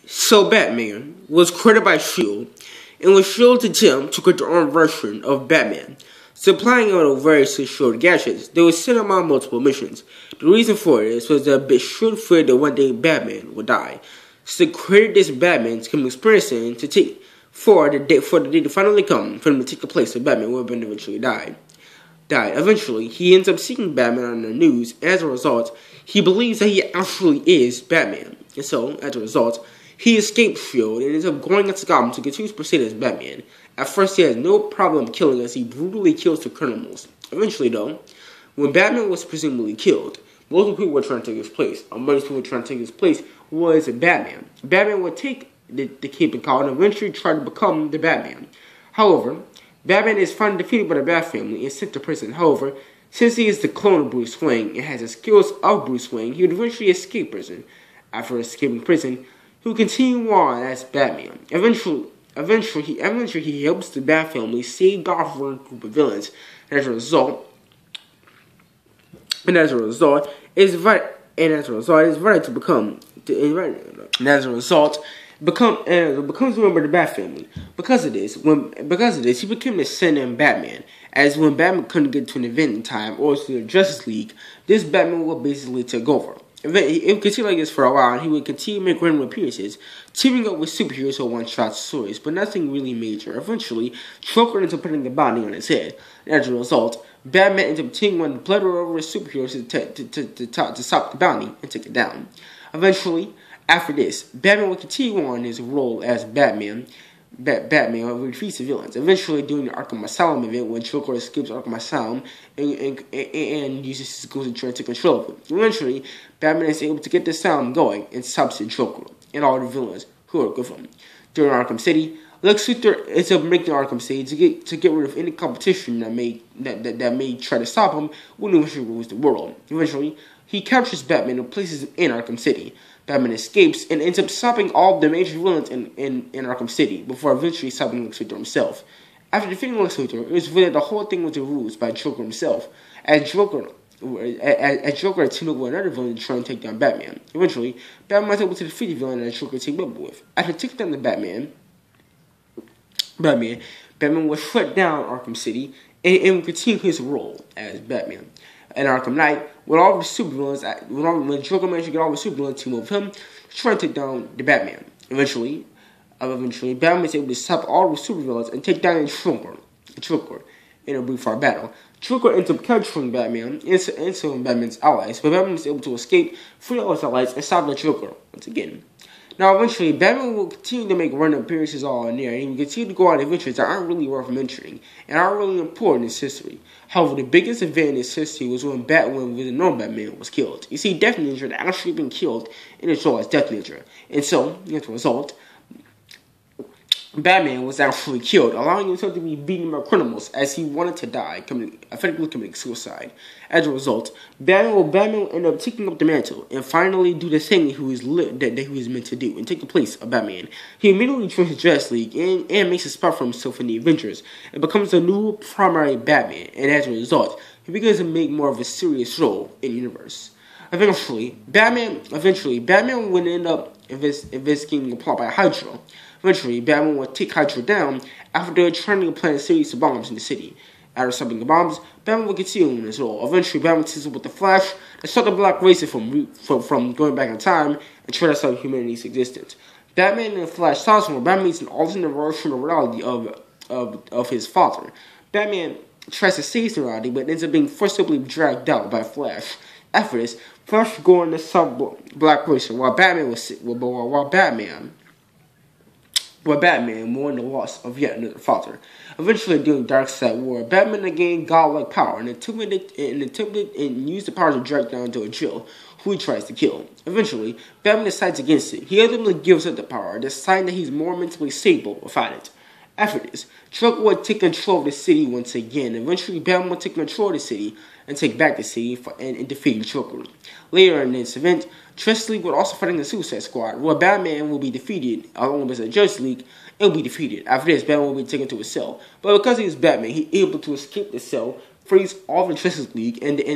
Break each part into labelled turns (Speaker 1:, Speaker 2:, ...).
Speaker 1: So Batman was created by S.H.I.E.L.D. and was S.H.I.E.L.D''s attempt to create their own version of Batman. Supplying him with various S.H.I.E.L.D. gadgets, they would send him on multiple missions. The reason for this was that S.H.I.E.L.D. feared that one day Batman would die. So they created this Batman to come experiencing to take for the day to finally come for him to take the place of Batman when Batman eventually died. Eventually, he ends up seeing Batman on the news, and as a result, he believes that he actually is Batman. And so, as a result, he escapes S.H.I.E.L.D. and ends up going into Gotham to continue to proceed as Batman. At first, he has no problem killing as he brutally kills the criminals. Eventually, though, when Batman was presumably killed, multiple people were trying to take his place. Most people were trying to take his place was Batman. Batman would take the cape and cowl and eventually try to become the Batman. However, Batman is finally defeated by the Bat family and sent to prison. However, since he is the clone of Bruce Wayne and has the skills of Bruce Wayne, he would eventually escape prison. After escaping prison, he would continue on as Batman. Eventually, he helps the Bat family save Gotham from a group of villains. And as a result, it's right to become. Becomes a member of the Bat family. Because of this, he became the stand-in Batman. As when Batman couldn't get to an event in time or to the Justice League, this Batman would basically take over. It would continue like this for a while, and he would continue to make random appearances, teaming up with superheroes or one-shot stories, but nothing really major. Eventually, Joker ends up putting a bounty on his head. As a result, Batman ends up taking one of the plethora of superheroes to stop the bounty and take it down. Eventually, after this, Batman will continue on his role as Batman. Batman defeats the villains. Eventually, during the Arkham Asylum event, when Joker escapes Arkham Asylum and uses his skills to try to take control of it. Eventually, Batman is able to get the asylum going and stops the Joker and all the villains who are with him. During Arkham City, Lex Luthor ends up making Arkham City to get rid of any competition that may try to stop him when he eventually rules the world. Eventually, he captures Batman and places him in Arkham City. Batman escapes and ends up stopping all the major villains in Arkham City before eventually stopping Lex Luthor himself. After defeating Lex Luthor, it was revealed that the whole thing was a ruse by Joker himself, as Joker teamed up with another villain to try and take down Batman. Eventually, Batman was able to defeat the villain that Joker teamed up with. After taking down the Batman would shut down Arkham City and would continue his role as Batman. In Arkham Knight, when Joker managed to get all the supervillains team up with him, trying to take down the Batman. Eventually, Batman is able to stop all the supervillains and take down Joker in a brief battle. Joker ends up capturing Batman and some of Batman's allies, but Batman is able to escape, free all his allies, and stop the Joker once again. Now, eventually, Batman will continue to make random appearances all in there, and he will continue to go on adventures that aren't really worth mentioning and aren't really important in his history. However, the biggest event in his history was when the normal Batman was killed. You see, Death Ninja had actually been killed in his role as Death Ninja, and so, as a result, Batman was actually killed, allowing himself to be beaten by criminals as he wanted to die, effectively committing suicide. As a result, Batman will end up taking up the mantle and finally do the thing that he was meant to do and take the place of Batman. He immediately joins the Justice League and makes a spot for himself in the Avengers and becomes the new primary Batman, and as a result, he begins to make more of a serious role in the universe. Eventually, Batman would end up investigating the plot by Hydra. Eventually, Batman would take Hydra down after they were trying to plant a series of bombs in the city. After stopping the bombs, Batman would continue in his role. Eventually, Batman teams up with the Flash to stop the Black Racer from going back in time and try to stop humanity's existence. Batman and the Flash talks where Batman meets an alternate version of reality of his father. Batman tries to save the reality, but ends up being forcibly dragged out by Flash. After this, Flash would go on to stop Black Racer while Batman mourned the loss of yet another father. Eventually, during Darkseid War, Batman gained godlike power and attempted and used the power to drag down to a Jill, who he tries to kill. Eventually, Batman decides against it. He ultimately gives up the power, deciding that he's more mentally stable without it. After this, Joker would take control of the city once again. Eventually, Batman would take control of the city and take back the city and defeat Joker. Later in this event, Justice League would also fight the Suicide Squad, where Batman will be defeated along with the Justice League and will be defeated. After this, Batman will be taken to a cell. But because he is Batman, he's able to escape the cell, frees all the Justice League, and team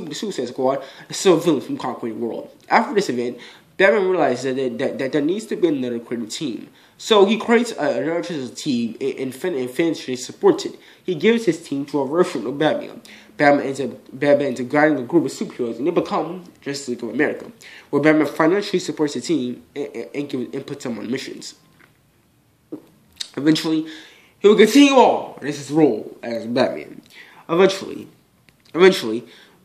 Speaker 1: with the Suicide Squad and still villains from conquering the world. After this event, Batman realizes that there needs to be another creative team. So he creates another team and eventually supports it. He gives his team to a version of Batman. Batman ends up guiding a group of superheroes, and they become Justice League of America, where Batman financially supports the team and puts them on missions. Eventually, he will continue on in his role as Batman. Eventually,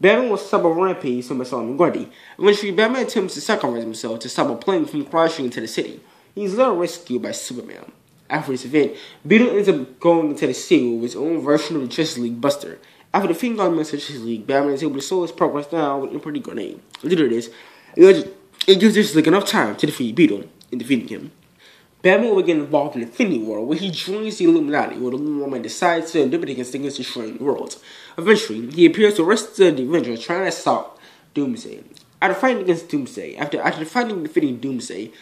Speaker 1: Batman will stop a rampage from Solomon Grundy. Eventually, Batman attempts to sacrifice himself to stop a plane from crashing into the city. He's later rescued by Superman. After this event, Beetle ends up going into the city with his own version of the Justice League Buster. After defeating all the members of the Justice League, Batman is able to slow his progress down with a pretty grenade. Due to this, it gives Justice League enough time to defeat Beetle in defeating him. Batman will get involved in Infinity War, where he joins the Illuminati, where the Woman decides to endeavor against destroying worlds. Eventually, he appears to arrest the Avengers trying to stop Doomsday. After fighting against Doomsday, after defeating Doomsday,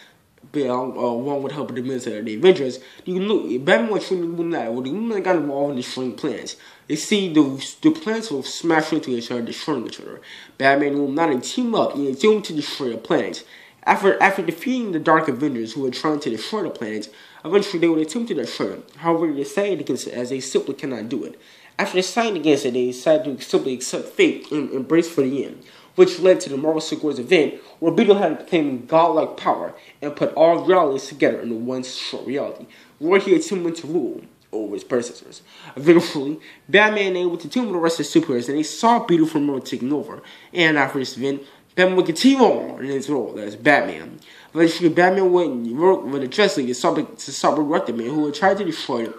Speaker 1: along with help of the military of the Avengers, Batman was shooting the Illuminati, where the Illuminati got involved in destroying planets. They see the planets will smash into each other, destroying each other. Batman and Illuminati team up and attempt to destroy the planets. After defeating the Dark Avengers, who were trying to destroy the planet, eventually they would attempt to destroy them. However, they decided against it, as they simply cannot do it. After deciding against it, they decided to simply accept fate and embrace for the end, which led to the Marvel Secret Wars event, where Beetle had obtained godlike power and put all realities together into one short reality, where he attempted to rule over his predecessors. Eventually, Batman able to team with the rest of the superheroes, and they saw Beetle from Marvel taking over. And after this event, Batman would continue on in his role as Batman. Eventually, Batman would work with the Justice League to stop Resurrected Man, who would try to destroy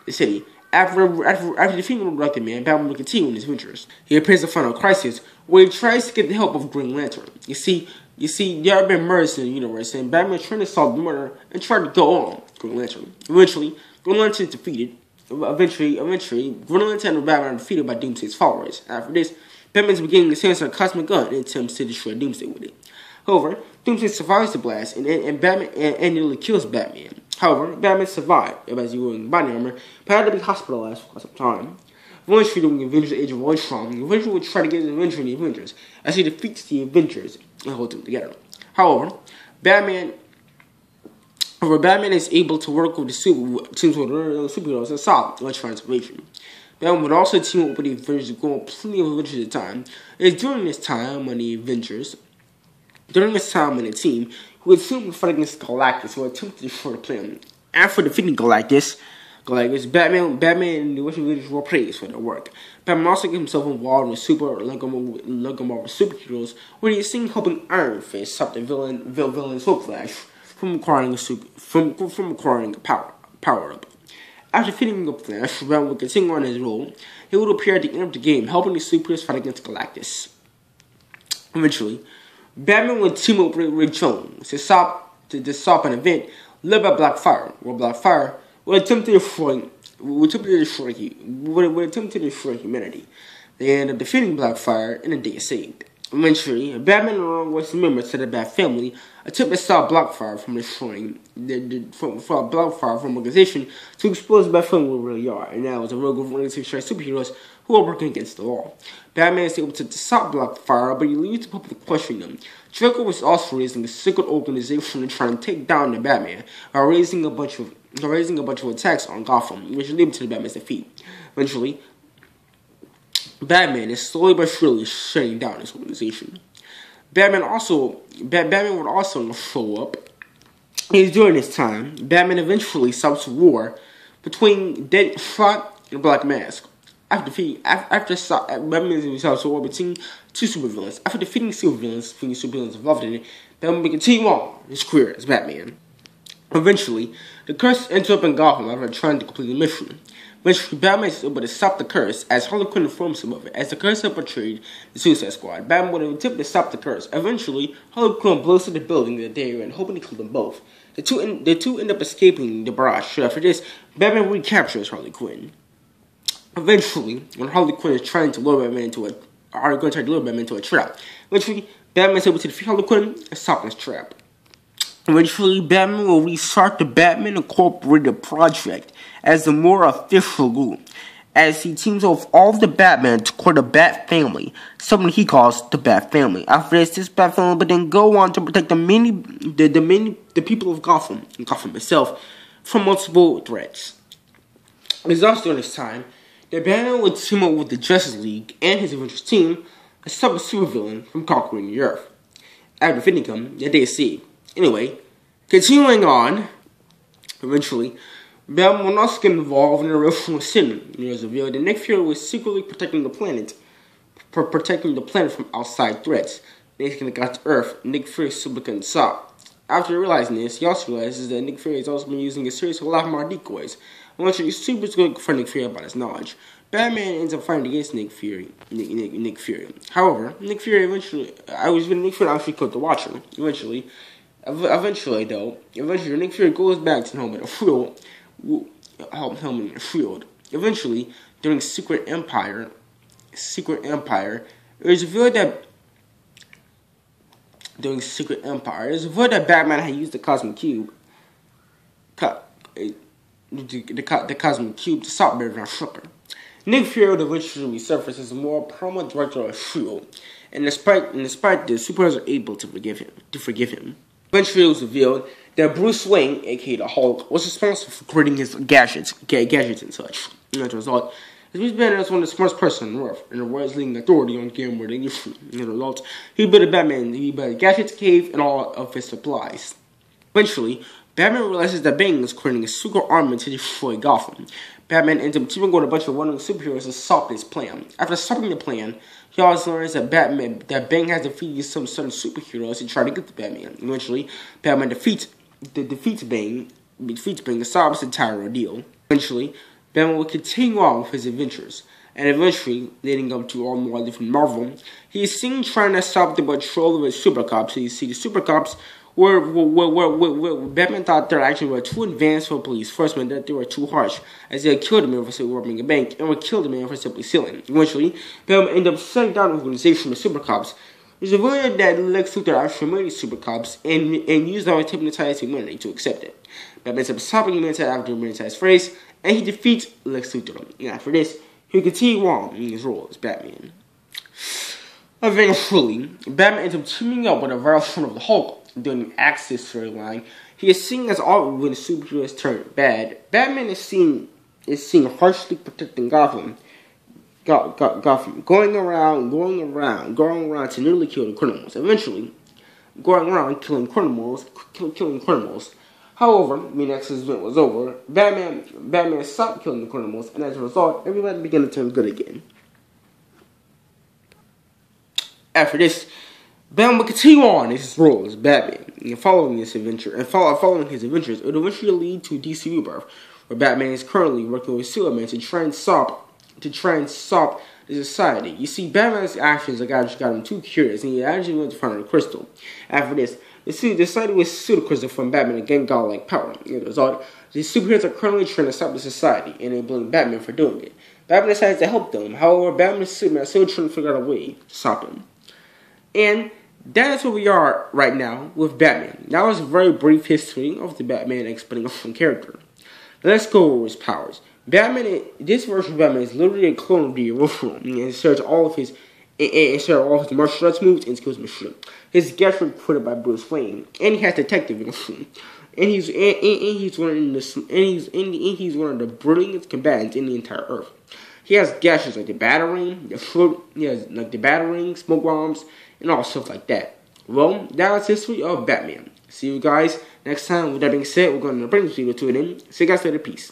Speaker 1: the city. After defeating Resurrected Man, Batman would continue in his ventures. He appears in Final Crisis, where he tries to get the help of Green Lantern. You see, there have been murders in the universe, and Batman is trying to solve the murder and try to go on Green Lantern. Eventually, Green Lantern is defeated. Eventually, Green Lantern and Batman are defeated by Doomsday's followers. After this, Batman is beginning to sense a cosmic gun and attempts to destroy Doomsday with it. However, Doomsday survives the blast and Batman nearly kills Batman. However, Batman survived, as he was in body armor, but had to be hospitalized for some time. Eventually, during the Avengers Age of Ultron, the Avengers will try to get the Avengers as he defeats the Avengers and holds them together. However, Batman is able to work with the superheroes and solve Ultron's invasion. Batman would also team up with the Avengers, going plenty of Avengers at a time. It's during this time on the team, who would attempt to fight against Galactus, who would attempt to destroy the planet. After defeating Galactus, Batman and the Avengers were praised for their work. Batman also gets himself involved with Marvel superheroes, where he is seen helping Iron Fist stop the villain Sword Flash from acquiring a power up. After defeating the Flash, Batman would continue on his role. He would appear at the end of the game, helping the superheroes fight against Galactus. Eventually, Batman would team up with Rick Jones to stop an event led by Blackfire, where Blackfire would attempt to destroy humanity. They end up defeating Blackfire, and the day is saved. Eventually, Batman, along with some members of the Bat family, attempt to stop Blackfire from destroying Blackfire from organization to expose the Bat family where they really are, and that was a rogue of organization superheroes who are working against the law. Batman is able to stop Blackfire, but he leaves the public questioning them. Joker was also raising a secret organization to try and take down the Batman by raising a bunch of attacks on Gotham, which led to the Batman's defeat. Eventually, Batman is slowly but surely shutting down this organization. Batman would also show up. During this time, Batman eventually stops a war between Deadshot and Black Mask. Batman stops a war between two supervillains. After defeating supervillains involved in it, Batman will continue on his career as Batman. Eventually, the curse ends up in Gotham after trying to complete the mission. Eventually, Batman is able to stop the curse as Harley Quinn informs him of it. As the curse had betrayed the Suicide Squad, Batman would attempt to stop the curse. Eventually, Harley Quinn blows to the building that they are in, hoping to kill them both. The two end up escaping the barrage. After this, Batman recaptures Harley Quinn. Eventually, when Harley Quinn is trying to lure Batman into a trap, eventually Batman is able to defeat Harley Quinn and stop this trap. Eventually, Batman will restart the Batman Incorporated project as the more official group. as he teams up with all of the Batman to court the Bat Family, something he calls the Bat Family. After this Bat Family would then go on to protect the people of Gotham, and Gotham itself, from multiple threats. It's also during this time that Batman would team up with the Justice League and his Avengers team to stop a supervillain from conquering the Earth. After defeating him, they escape. Anyway, continuing on, eventually, Batman will also get involved in a real sin. It was revealed that Nick Fury was secretly protecting the planet from outside threats. Then he got to Earth, Nick Fury simply couldn't stop. After realizing this, he also realizes that Nick Fury has also been using a series of a lot more decoys. Eventually, Super's going to confront Nick Fury about his knowledge. Batman ends up fighting against Nick Fury. However, Nick Fury actually killed the Watcher. Eventually, Nick Fury goes back to Helmet and Shield. Eventually, during Secret Empire, it was revealed that Batman had used the Cosmic Cube, the Cosmic Cube to stop Batman Shooker. Nick Fury would eventually resurface as a more prominent director of S.H.I.E.L.D., and despite this, superheroes are able to forgive him. Eventually, it was revealed that Bruce Wayne, aka the Hulk, was responsible for creating his gadgets and such. And as a result, Bruce Banner is one of the smartest person on Earth, and the world's leading authority on game more than issue. As a result, he built a gadgets cave and all of his supplies. Eventually, Batman realizes that Bane is creating a secret army to destroy Gotham. Batman ends up teaming with a bunch of wandering superheroes to stop this plan. After stopping the plan, he also learns that Bane has defeated some certain superheroes to try to get to Batman. Eventually, Batman defeats Bane and solves the entire ordeal. Eventually, Batman will continue on with his adventures, and eventually, leading up to all more different Marvel, he is seen trying to stop the patrol of his super cops. So you see the super cops where Batman thought they actually were too advanced for police enforcement, that they were too harsh, as they had killed a man for simply robbing a bank and would kill the man for simply stealing. Eventually, Batman ended up shutting down the organization of super cops. It's revealed that Lex Luthor actually made these super cops and used our hypnotized humanity to accept it. Batman ends up stopping humanity after the hypnotized phrase, and he defeats Lex Luthor. And after this, he continued on in his role as Batman. Eventually, Batman ends up teaming up with a version of the Hulk during the Axis storyline. He is seen as all when the superheroes turn bad. Batman is seen harshly protecting Gotham, going around to nearly kill the criminals. Eventually, going around killing criminals. However, when the Axis event was over, Batman stopped killing the criminals, and as a result, everybody began to turn good again. After this, Batman will continue on his role as Batman, and following his adventures, it would eventually lead to DC Rebirth, where Batman is currently working with Superman to try and stop the society. You see, Batman's actions got him too curious, and he actually went to find a crystal. After this, the society will sue the crystal from Batman and gain godlike power. As a result, the superheroes are currently trying to stop the society, and they blame Batman for doing it. Batman decides to help them. However, Batman and Superman are still trying to figure out a way to stop him. And that is where we are right now with Batman. That was a very brief history of the Batman explanation character. Let's go over his powers. This version of Batman is literally a clone of the original. And inserts all of his martial arts moves and skills machine. His gadgets were created by Bruce Wayne, and he has detective machine. And he's one of the brilliant combatants in the entire Earth. He has gadgets like the batarang, smoke bombs, and all stuff like that. Well, that was history of Batman. See you guys next time. With that being said, we're going to bring this video to an end. See you guys later. Peace.